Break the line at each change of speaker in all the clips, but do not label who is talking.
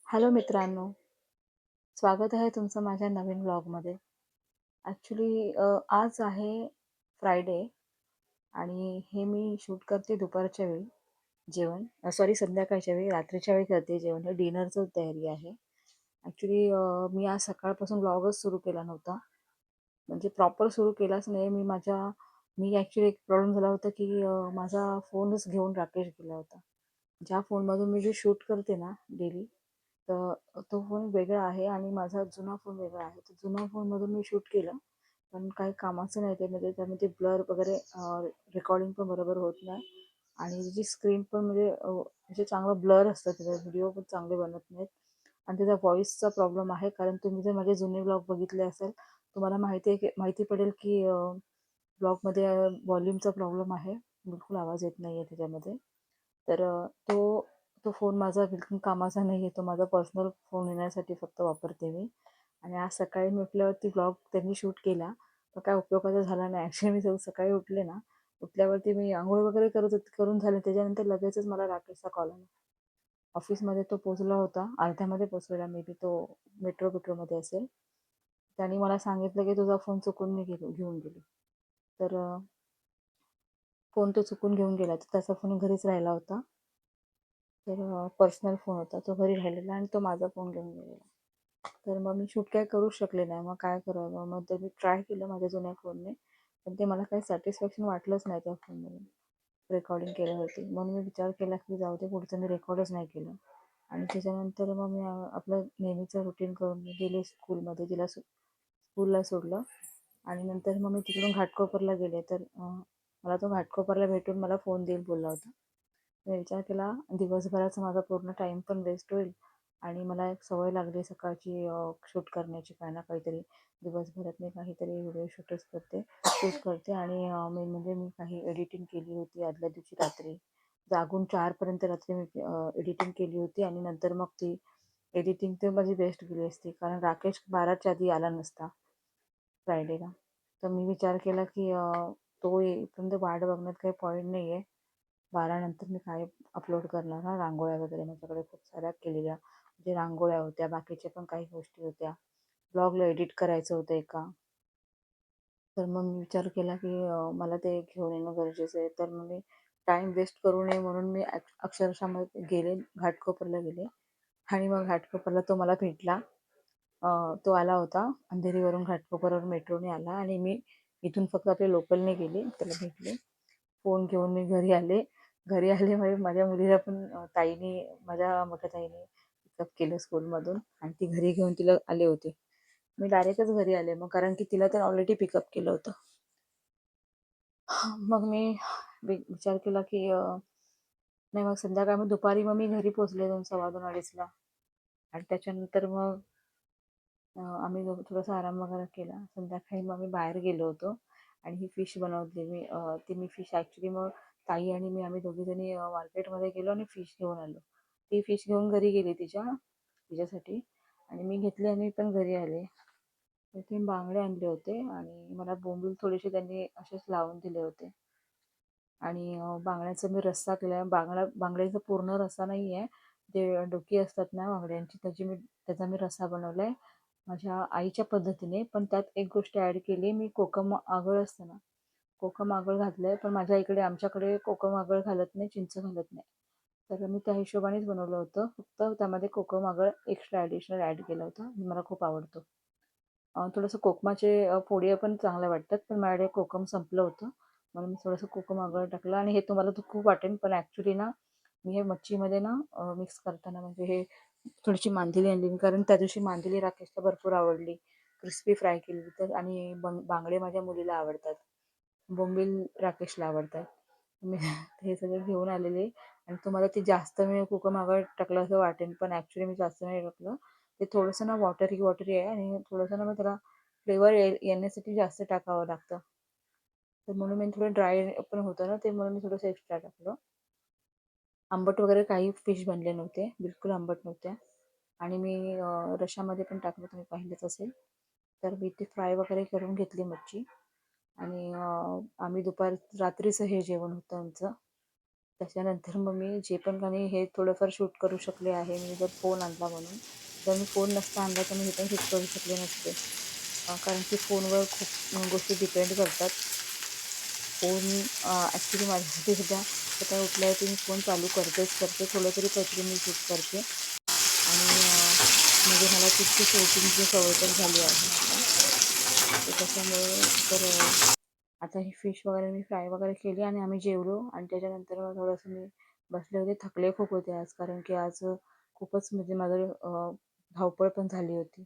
Hello मित्रांनो, स्वागत आहे तुमचं माझ्या नवीन व्लॉगमध्ये. ॲक्च्युली आज आहे फ्रायडे आणि हे मी शूट करते दुपारच्या वेळी जेवण सॉरी संध्याकाळच्या वेळी, रात्रीच्या वेळी करते जेवण. हे डिनरचं तयारी आहे. ॲक्च्युली मी आज सकाळपासून व्लॉगच सुरू केला नव्हता. म्हणजे प्रॉपर सुरू केलाच नाही. मी ॲक्च्युली एक प्रॉब्लेम झाला होता की माझा फोनच घेऊन राकेश गेला होता. ज्या फोनमधून मी जे शूट करते ना डेली, तर तो फोन वेगळा आहे आणि माझा जुना फोन वेगळा आहे. तर जुन्या फोनमधून मी शूट केलं, पण काही कामाचं नाही ते. म्हणजे त्यामध्ये ब्लर वगैरे रेकॉर्डिंग पण बरोबर होत नाही आणि त्याची स्क्रीन पण म्हणजे चांगलं ब्लर असतं, त्याचा व्हिडिओ पण चांगले बनत नाहीत आणि त्याचा व्हॉईसचा प्रॉब्लेम आहे. कारण तुम्ही जर माझे जुने ब्लॉग बघितले असेल, तुम्हाला माहिती पडेल की ब्लॉगमध्ये व्हॉल्यूमचा प्रॉब्लेम आहे. बिलकुल आवाज येत नाही आहे त्याच्यामध्ये. तर तो फोन माझा बिलकुल कामाचा नाही आहे. तो माझा पर्सनल फोन येण्यासाठी फक्त वापरते मी. आणि आज सकाळी मी उठल्यावरती ब्लॉग त्यांनी शूट केला, तर काय उपयोगाचा झाला नाही. ॲक्च्युली मी सकाळी उठले ना, उठल्यावरती मी अंघोळ वगैरे करून झाले. त्याच्यानंतर लगेचच मला राकेशचा कॉल आला. ऑफिसमध्ये तो पोचला होता, अर्ध्यामध्ये पोचलेला मे बी तो. मेट्रोमध्ये असेल. त्याने मला सांगितलं की तुझा फोन चुकून मी घेऊन गेली. तर फोन तो चुकून घेऊन गेला. तर त्याचा फोन घरीच राहिला होता. तर पर्सनल फोन होता, तो घरी राहिलेला आणि तो माझा फोन घेऊन गेलेला. तर मग मी शूट काय करूच शकले नाही. मग काय करावं? मग ते मी ट्राय केलं माझ्या जुन्या फोनने, पण ते मला काही सॅटिस्फॅक्शन वाटलंच नाही त्या फोनमध्ये रेकॉर्डिंग केल्यावरती. म्हणून मी विचार केला की जाऊ दे, पुढचं मी रेकॉर्डच नाही केलं. आणि त्याच्यानंतर मग मी आपलं नेहमीचं रुटीन करून मी गेले स्कूलमध्ये. तिला स्कूलला सोडलं आणि नंतर मग मी तिकडून घाटकोपरला गेले. तर मला तो घाटकोपरला भेटून मला फोन देईल बोलला होता. मी विचार केला, दिवसभराचा माझा पूर्ण टाईम पण वेस्ट होईल आणि मला एक सवय लागली सकाळची शूट करण्याची. काही ना काहीतरी दिवसभरात मी काहीतरी व्हिडिओ शूट करते आणि मेन म्हणजे मी काही एडिटिंग केली होती आदल्या दिवशी रात्री. जागून 4 पर्यंत रात्री मी एडिटिंग केली होती आणि नंतर मग ती एडिटिंग तर माझी बेस्ट गेली असती, कारण राकेश 12च्या आधी आला नसता फ्रायडेला. तर मी विचार केला की तो येईपर्यंत वाट बघण्यात काही पॉईंट नाही आहे. 12 नंतर मी काय अपलोड करणार ना. रांगोळ्या वगैरे माझ्याकडे खूप साऱ्या केलेल्या, म्हणजे रांगोळ्या होत्या, बाकीच्या पण काही गोष्टी होत्या. ब्लॉगला एडिट करायचं होतं एका. तर मग मी विचार केला की मला ते घेऊन येणं गरजेचं आहे. तर मग मी टाईम वेस्ट करू नये म्हणून मी अक्षरशः मग गेले, घाटकोपरला गेले आणि मग घाटकोपरला तो मला भेटला. तो आला होता अंधेरीवरून. घाटकोपरवर मेट्रोने आला आणि मी इथून फक्त आपल्या लोकलने गेले, त्याला भेटले. फोन घेऊन मी घरी आले. घरी आले म्हणजे माझ्या मुलीला पण माझ्या मोठ्या ताईने पिकअप केलं स्कूलमधून आणि ती घरी घेऊन तिला आले होते. मी डायरेक्टच घरी आले मग, कारण की तिला तर ऑलरेडी पिकअप केलं होतं. मग मी विचार केला की नाही, मग संध्याकाळ मग दुपारी मग मी घरी पोचले 2, सव्वा 2, 2:30ला. आणि त्याच्यानंतर मग आम्ही थोडासा आराम वगैरे केला. संध्याकाळी मग आम्ही बाहेर गेलो होतो आणि ही फिश बनवली मी. ती मी फिश ॲक्च्युली मग ताई आणि मी आम्ही दोघीजणी मार्केटमध्ये गेलो आणि फिश घेऊन आलो. ती फिश घेऊन घरी गेली तिच्यासाठी आणि मी घेतली आणि मी पण घरी आले. तर 3 बांगडे आणले होते आणि मला बोंबील थोडेसे त्यांनी असेच लावून दिले होते. आणि बांगड्याचा मी रस्सा केला. बांगड्याचा पूर्ण रस्सा नाही आहे, जे डोकी असतात ना बांगड्यांची, त्याचा मी रस्सा बनवला आहे माझ्या आईच्या पद्धतीने. पण त्यात एक गोष्ट ॲड केली मी, कोकम आगळ असतं ना, कोकम आगळ घातलं आहे. पण आमच्याकडे कोकम आगळ घालत नाही, चिंच घालत नाही. तर मी त्या हिशोबानेच बनवलं होतं. फक्त त्यामध्ये कोकम आगळ एक्स्ट्रा ॲडिशनल ॲड केलं होतं. मला खूप आवडतो. थोडंसं कोकमाचे फोडी पण चांगल्या वाटतात, पण माझ्याकडे कोकम संपलं होतं म्हणून मी थोडंसं कोकम आगळ टाकलं. आणि हे तुम्हाला तर खूप वाटेल, पण ॲक्च्युली ना मी हे मच्छीमध्ये ना मिक्स करताना म्हणजे हे थोडीशी मांदेली आणली मी, कारण त्या दिवशी मांदेली राकेशला भरपूर आवडली. क्रिस्पी फ्राय केली तर. आणि बांगडे माझ्या मुलीला आवडतात, बोंबील राकेशला आवडतात. मी हे सगळं घेऊन आलेले. आणि तुम्हाला ते जास्त मी कोकम आगळ टाकलं असं वाटेल, पण ॲक्च्युली मी जास्त नाही टाकलं. ते थोडंसं ना वॉटरी आहे आणि थोडंसं ना मग त्याला फ्लेवर येण्यासाठी जास्त टाकावं लागतं. तर म्हणून मी थोडं ड्राय पण होतं ना ते, म्हणून मी थोडंसं एक्स्ट्रा टाकलं. आंबट वगैरे काही फिश बनले नव्हते, बिलकुल आंबट नव्हत्या. आणि मी रश्श्यामध्ये पण टाकलं, तुम्ही पाहिलंच असेल. तर मी ती फ्राय वगैरे करून घेतली मच्छी. आणि आम्ही रात्रीचं हे जेवण होतं आमचं. त्याच्यानंतर मग मी जे पण काही हे थोडंफार शूट करू शकले आहे, मी जर फोन आणला म्हणून. जर मी फोन नसता आणला तर मी हे पण शूट करू शकले नसते. कारण की फोनवर खूप गोष्टी डिपेंड करतात. फोन ॲक्च्युली माझ्यासाठी सुद्धा सकाळी उठल्यावरती मी फोन चालू करते. थोडं तरी काहीतरी मी शूट करते. आणि म्हणजे मला तितकी शूटिंगची सवय पण झाली आहे आता. तर त्याच्यामुळे तर आता ही फिश वगैरे मी फ्राय वगैरे केली आणि आम्ही जेवलो. आणि त्याच्यानंतर मग थोडंसं मी बसले होते. थकले खूप होते आज, कारण की आज खूपच म्हणजे माझं धावपळ पण झाली होती.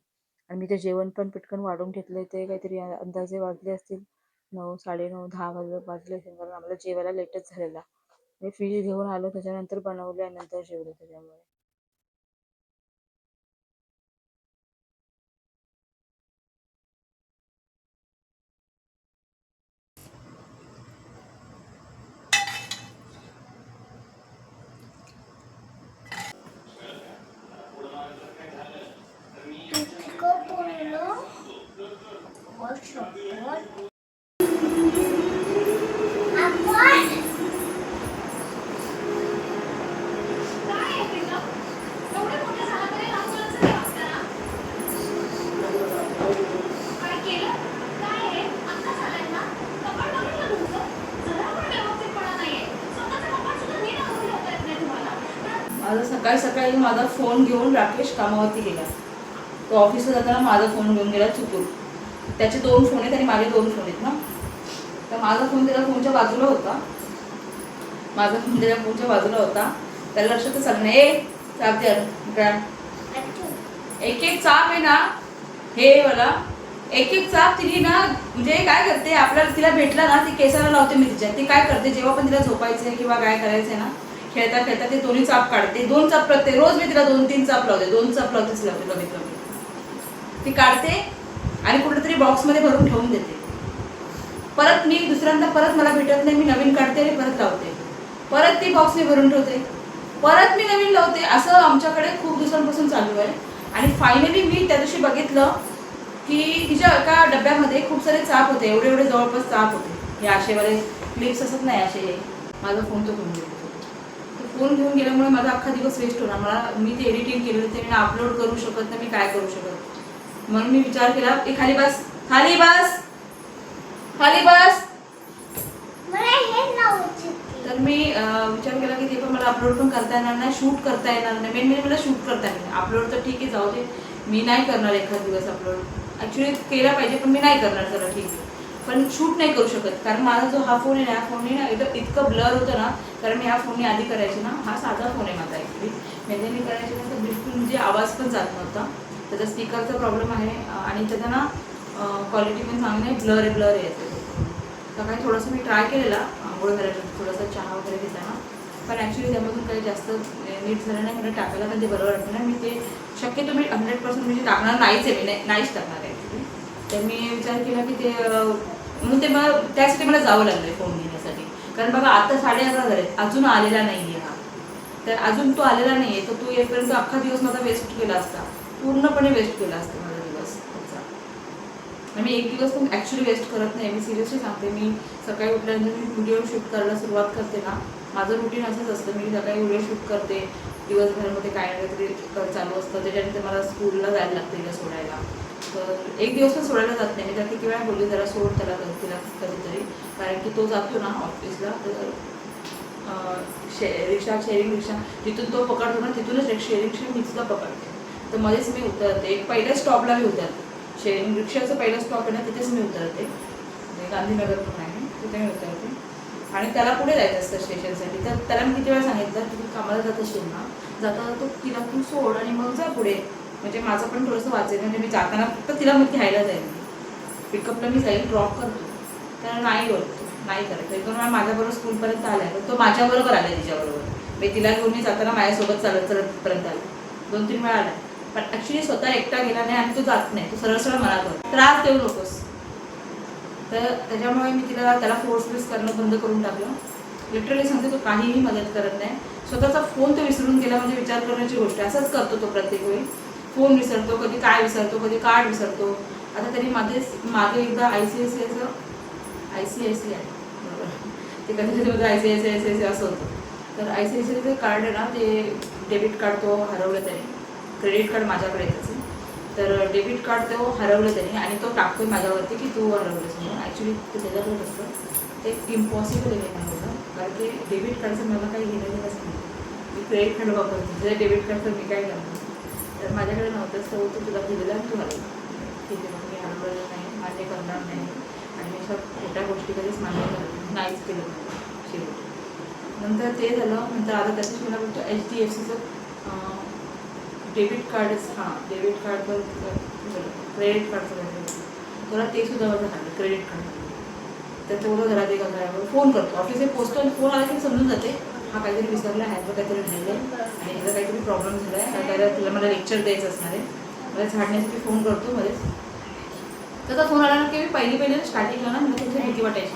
आणि मी ते जेवण पण पटकन वाढून घेतले. ते काहीतरी अंदाजे वाजले असतील 9, 9:30, 10 वाजले असेल, कारण आम्हाला जेवायला लेटच झालेला. मी फिश घेऊन आलो, त्याच्यानंतर बनवले आणि नंतर जेवले त्याच्यामुळे.
माझा सकाळी सकाळी माझा फोन घेऊन राकेश कामावरती गेला. तो ऑफिसला जाताना माझा फोन घेऊन गेला चुकून. त्याचे 2 फोन आहेत आणि माझे 2 फोन आहेत ना. तर माझा फोन त्याच्या फोनच्या बाजूला होता. त्याला लक्षातच आलं नाही. चाप द्या. एक एक चाप आहे ना, हे मला एक एक चाप तिने ना, म्हणजे काय करते, आपल्याला तिला भेटला ना ती केसाला लावते मी तिच्या. ती काय करते, जेव्हा पण तिला झोपायचंय किंवा काय करायचंय ना, खेळता खेळता ते दोन्ही चाप काढते. 2 चाप प्रत्येक रोज मी तिला 2-3 चाप लावते. 2 चाप लावतेच लावते कमीत कमी. ती काढते आणि कुठेतरी बॉक्समध्ये भरून ठेवून देते. परत मी दुसऱ्यांदा परत मला भेटत नाही, मी नवीन काढते आणि परत लावते. परत ती बॉक्सने भरून ठेवते, परत मी नवीन लावते. असं आमच्याकडे खूप दिवसांपासून चालू आहे. आणि फायनली मी त्या दिवशी बघितलं की तिच्या एका डब्यामध्ये खूप सारे चाप होते. एवढे एवढे जवळपास चाप होते. हे असेवाले क्लिप्स असत नाही असे. माझा फोन तो घेऊन गेला. फोन घेऊन गेल्यामुळे माझा अख्खा दिवस वेस्ट होणार. मी ते एडिटिंग केलेलं ते मी अपलोड करू शकत नाही, मी काय करू शकत. म्हणून मी विचार केला की खाली बस. तर मी विचार केला की ते पण मला अपलोड पण करता येणार नाही, शूट करता येणार नाही. मेन म्हणजे मला शूट करता येणार नाही. अपलोड तर ठीक आहे, जाऊ दे, मी नाही करणार एखाद दिवस अपलोड. ॲक्च्युली केला पाहिजे पण मी नाही करणार. चला ठीक आहे, पण शूट नाही करू शकत. कारण माझा जो हा फोन आहे ना, ह्या फोनने ना एकदम इतकं ब्लर होतं ना. कारण मी ह्या फोनने आधी करायचे ना, हा साधा फोन आहे माझा ॲक्च्युली. म्हणजे मी करायचे ना तर बिलकुल म्हणजे आवाज पण जात नव्हता. त्याचा स्पीकरचा प्रॉब्लेम आहे आणि त्याचा ना क्वालिटी पण चांगली आहे. ब्लर आहे याचं. तर काही थोडंसं मी ट्राय केलेला आंघोळ करायचं, थोडासा चहा वगैरे घेताना, पण ॲक्च्युली त्यामधून काही जास्त नीट झालं नाही. मला टाकायला पण ते बरोबर वाटतं नाही. मी ते शक्यतो मी 100% म्हणजे टाकणार नाहीच आहे. मी नाहीच टाकणार आहे ॲक्च्युली. तर मी विचार केला की ते म्हणून ते मला त्यासाठी मला जावं लागलं आहे फोन घेण्यासाठी. कारण बघा आता 11:30 झाले, अजून आलेला नाही आहे हा. तर अजून तो आलेला नाही आहे, तर तो येईपर्यंत अख्खा दिवस माझा वेस्ट केला असता, पूर्णपणे वेस्ट केला असता माझा दिवस त्याचा. मी एक दिवस पण ॲक्च्युली वेस्ट करत नाही. मी सिरियसली सांगते. मी सकाळी उठल्यानंतर मी व्हिडिओ शूट करायला सुरुवात करते ना, माझं रुटीन असंच असतं. मी सकाळी व्हिडिओ शूट करते, दिवसभरामध्ये काय ना काहीतरी चालू असतं. त्याच्यानंतर मला स्कूलला जायला लागतं तिला सोडायला. तर एक दिवस पण सोडायला जात नाही. मी त्याला किती वेळा बोलली जरा सोड त्याला तिला कधीतरी, कारण की तो जातो ना ऑफिसला. तर शेअरिंग रिक्षा जिथून तो पकडतो ना, तिथूनच शेअरिंग रिक्षा मी सुद्धा पकडते. तर मध्येच मी उतरते. एक पहिल्या स्टॉपला मी उतरते. शेअरिंग रिक्षाचं पहिलं स्टॉप आहे ना, तिथेच मी उतरते. गांधीनगर पण आहे, तिथे मी उतरते. आणि त्याला पुढे जायचं असतं स्टेशनसाठी. तर त्याला मी किती वेळा सांगितलं की तू कामाला जात असेल ना, जाता तो तिला तू सोड आणि मग जा पुढे, म्हणजे माझं पण थोडंसं वाचेल. म्हणजे मी जाताना फक्त तिला मग घ्यायला जाईल, पिकअपला मी जाईल, ड्रॉप करतो. त्याला नाही बोलतो, नाही करायचं. एक 2 वेळा माझ्याबरोबर स्कूलपर्यंत आला आहे, तो माझ्याबरोबर आला तिच्याबरोबर. मी तिला घेऊन मी जाताना माझ्यासोबत चालत तिथपर्यंत आला. 2-3 वेळा आला. पण ॲक्च्युली स्वतः एकटा गेला नाही आणि तो जात नाही. तो सरळ सरळ मला करतो, त्रास देऊ नकोस. तर त्याच्यामुळे मी त्याला फोर्स करणं बंद करून टाकलं. लिटरली सांगते, तो काहीही मदत करत नाही. स्वतःचा फोन तो विसरून गेला म्हणजे विचार करण्याची गोष्ट आहे. असंच करतो तो प्रत्येक वेळी. फोन विसरतो, कधी काय विसरतो, कधी कार्ड विसरतो. आता तरी मागे एकदा ICICI आहे बरोबर, ते कधी माझं ICICI असं होतं. तर ICICIचं कार्ड आहे ना, ते डेबिट कार्ड तो हरवलं त्याने. क्रेडिट कार्ड माझ्याकडे त्याचं. तर डेबिट कार्ड तो हरवलं त्याने आणि तो टाकतोय माझ्यावरती की तू हरवलंस म्हणून. ॲक्च्युली ते त्याच्याकडे असतं, ते इम्पॉसिबल आहे माझं, कारण की डेबिट कार्डचं मला काही घेणं देणंच नाही. मी क्रेडिट कार्ड वापरते, तुझ्या डेबिट कार्डचं मी काय करणार. तर माझ्याकडे नव्हतंच, तर तो तुला दिलेला आणि तू हरवलं. ठीक आहे, मग मी हरवलेलं नाही, मान्य करणार नाही आणि मी अशा खोट्या गोष्टी कधीच मान्य नाहीच केलं शेवटी. नंतर ते झालं. नंतर आता त्याच्याच मला बोलतो HDFCचं डेबिट कार्डच, हां डेबिट कार्डवर क्रेडिट कार्डचं तुला ते सुद्धा माझं झालं क्रेडिट कार्ड. तर तेवढं घरात एक फोन करतो, ऑफिसला पोचतो आणि फोन आला की समजून जाते हा काहीतरी विसरला आहे, ह्याचं काहीतरी राहिलं आहे आणि ह्याचा काहीतरी प्रॉब्लेम झाला आहे, काय तिला मला लेक्चर द्यायचं असणार आहे. मला झाडण्यासाठी फोन करतो मध्येच. त्याचा फोन आला ना की मी पहिली स्टार्टिंगला ना मला तुमची भीती वाटायची.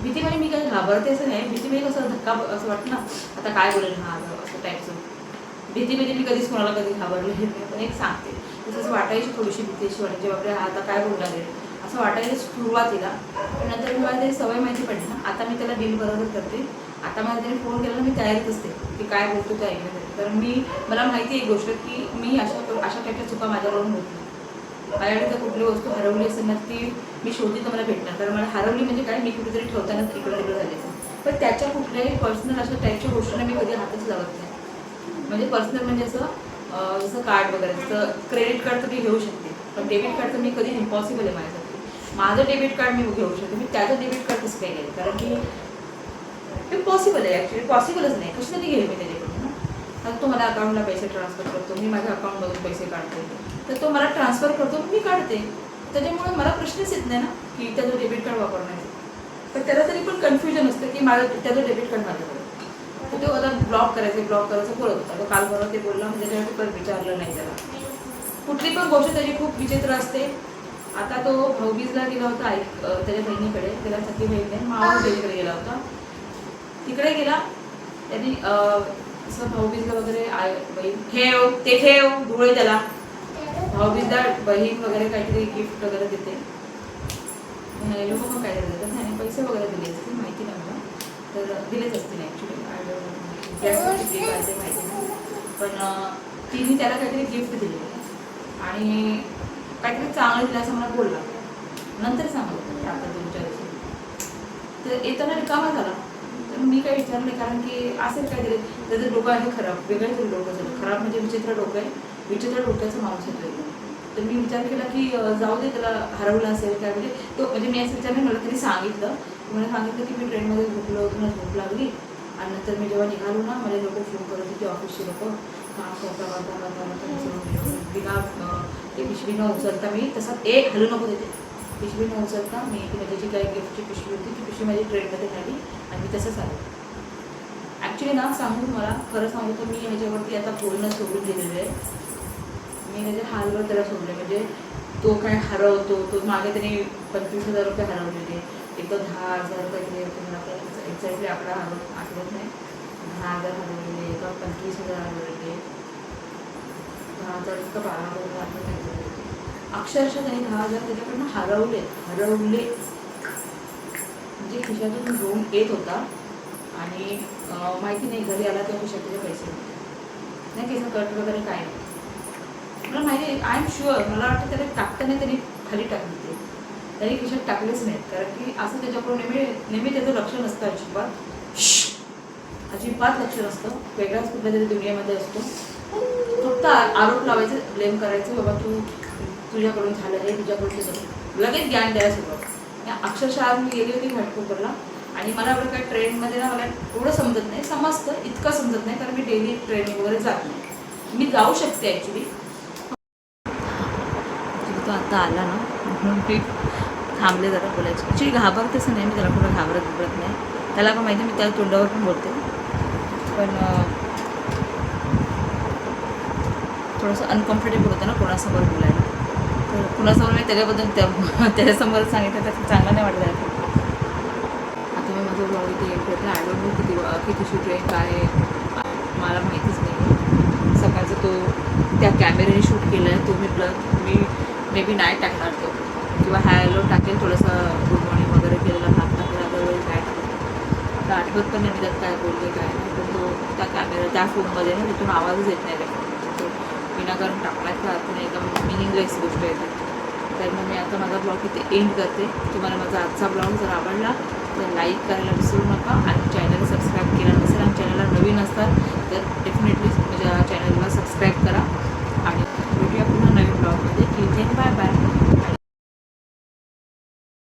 भीती म्हणजे मी काही घाबरते असं नाही, भीती म्हणजे कसं धक्का असं वाटतं ना, आता काय बोलेल हा असं टाईपचं. भीती म्हणजे मी कधीच कोणाला कधी घाबरले नाही, पण एक सांगते तसंच वाटायची थोडीशी भीती अशी वाटायची, बापरे आता काय बोलणार आहे असं वाटायला सुरुवातीला. पण नंतर मला ते सवय माहिती पडली ना, आता मी त्याला डील बरोबर करते. आता मला त्याने फोन केला ना, मी तयारीत असते की काय बोलतो ते ऐकण्यासाठी. कारण मला माहिती आहे एक गोष्ट की मी अशा टाईपच्या चुका माझ्याकडून होत नाही. माझ्याकडे जर कुठली वस्तू हरवली असेल ना, ती मी शोधली तर मला भेटणार. कारण मला हरवली म्हणजे काय, मी कुठेतरी ठेवताना इकडं तिकडं झाले. पण त्याच्या कुठल्याही पर्सनल अशा टाईपच्या गोष्टींना मी कधी हातच लावत नाही. म्हणजे पर्सनल म्हणजे असं जसं कार्ड वगैरे, जसं क्रेडिट कार्ड तर मी घेऊ शकते, पण डेबिट कार्ड तर मी कधी इम्पॉसिबल आहे माझ्यासाठी. माझं डेबिट कार्ड मी घेऊ शकते, मी त्याचं डेबिट कार्ड कसं काय घेईल, कारण की इम्पॉसिबल आहे. ॲक्च्युली पॉसिबलच नाही, कशासाठी घेईल मी त्याच्याकडून ना. आता तो मला अकाउंटला पैसे ट्रान्सफर करतो, मी माझ्या अकाउंटमधून पैसे काढते, तर तो मला ट्रान्सफर करतो, मी काढते. त्याच्यामुळे मला प्रश्नच येत नाही ना की त्याचं डेबिट कार्ड वापरण्याचं. पण त्याला तरी पण कन्फ्युजन असतं की माझं त्याचं डेबिट कार्ड माझ्याकडे. तर तो आता ब्लॉक करायचं बोलत होता. तो काल बरोबर ते बोलला, म्हणजे त्याच्यावर पण विचारलं नाही त्याला. कुठली पण गोष्ट त्याची खूप विचित्र असते. आता तो भाऊबीजला गेला होता त्याच्या बहिणीकडे, त्याला सखी बहिणीने मावळ बहिणीकडे गेला होता. तिकडे गेला त्यांनी असं भाऊबीजला वगैरे ठेव ते ठेव धुळे त्याला भाऊबीजला बहीण वगैरे काहीतरी गिफ्ट वगैरे देते. लोक पण काहीतरी देतात नाही, पैसे वगैरे दिले असतील माहिती नाही मला, तर दिलेच असतील ॲक्च्युली. माहिती नाही, पण तिने त्याला काहीतरी गिफ्ट दिले आणि काहीतरी चांगलं दिलं असं मला बोलला. नंतर सांगलं आता 2-4 दिवसांनी. तर येताना रिकामा झाला. तर मी काही विचारलं नाही, कारण की असेल काहीतरी त्याचं डोकं आहे खराब, वेगळं तरी डोकं झालं खराब, म्हणजे विचित्र डोकं आहे, विचित्र डोक्याचा माणूस येतो एकदम. तर मी विचार केला की जाऊ दे, त्याला हरवलं असेल काय, म्हणजे तो म्हणजे मी असं विचार नाही, मला त्यांनी सांगितलं. मला सांगितलं की मी ट्रेनमध्ये झोपलो होतो ना, झोप लागली आणि नंतर मी जेव्हा निघालो ना, मला लोक फोन करत होते ऑफिसचे लोक, हां स्वतः बिना ते पिशवी न उचलता मी तसा हलू नको देते, पिशवी न उचलता मी ती माझी जी काही गिफ्टची पिशवी होती ती पिशवी माझी ट्रेनमध्ये खाली आणि मी तसंच आलो. ॲक्च्युली ना सांगू मला खरं सांगू तर मी ह्याच्यावरती आता बोलणं सोडून दिलेलं आहे. मी त्याच्या हालवर त्याला सोडले, म्हणजे तो काय हरवतो, तो मागे त्याने 25,000 रुपये हरवलेले, एक तर 10,000 रुपये दिले होते. मला आता एक्झॅक्टली आकडा आठवत नाही. 10,000 हरवलेले, एका 25,000 हरवलेले, 10,000 का 12,000 आठवत नाही. अक्षरशः त्यांनी 10,000 त्याच्याकडनं हरवले. म्हणजे खिशातून घेऊन येत होता आणि माहिती नाही घरी आला तेव्हा खिशात त्याचे पैसे नाही, केस कट वगैरे काय नाही. मला माहिती आहे, आय एम शुअर, मला वाटतं त्याला टाकताना त्यांनी खाली टाकली ते, त्यांनी खिशात टाकलेच नाहीत, कारण की असं त्याच्याकडून नेहमी त्याचं लक्ष नसतं, अजिबात लक्ष नसतं, वेगळ्याच कुठल्या तरी दुनियेमध्ये असतो. फक्त आरोप लावायचं, ब्लेम करायचं, बाबा तुझ्याकडून झालं हे, तुझ्याकडून झालं, लगेच ज्ञान द्यायला सुरुवात. अक्षरशः आज मी गेली होती घाटकोपरला आणि मला एवढं काय ट्रेनमध्ये ना मला एवढं समजत नाही, समजतं इतकं समजत नाही, कारण मी डेली ट्रेनिंग वगैरे जात नाही. मी जाऊ शकते ॲक्च्युली. तो आता आला ना म्हणून मी थांबले जरा बोलायचं. ॲक्च्युली घाबरतेच नाही मी, त्याला कुठं घाबरत नाही. त्याला पण माहिती मी त्याला तोंडावर पण बोलते, पण थोडंसं अनकम्फर्टेबल होतं ना कोणासमोर बोलायला. तर कुणासमोर मी त्याच्याबद्दल त्याच्यासमोर सांगितलं तर चांगलं नाही वाटलं. आता मी माझं ब्लॉग इथे एंड करते. आय डोंट नो किती शूट आहे काय मला माहितीच नाही. सकाळचं तो त्या कॅमेऱ्याने शूट केलं आहे, तो मी मे बी नाही टाकणार तो, किंवा हॅलो टाकेल, थोडंसं गुड मॉर्निंग वगैरे केलेलं हात टाकला तर नाही टाकणार. तर आठवत पण नाही त्यात काय बोलले काय नाही. तर तो त्या कॅमेरा त्या फोनमध्ये ना तिथून आवाजच येत नाही त्या फोनमध्ये. तो विनाकारण टाकण्याचा अर्थ नाही, एकदम मिनिंगलेस गोष्ट येते. तर मग मी आता माझा ब्लॉग इथे एंड करते. तुम्हाला माझा आजचा ब्लॉग जर आवडला तर लाईक करायला विसरू नका आणि चॅनल सबस्क्राईब केला नसेल आणि चॅनलला नवीन असतात तर डेफिनेटली माझ्या चॅनलला सबस्क्राईब करा आणि भेटूया पुन्हा नवीन ब्लॉगमध्ये. ठीक आहे, बाय बाय.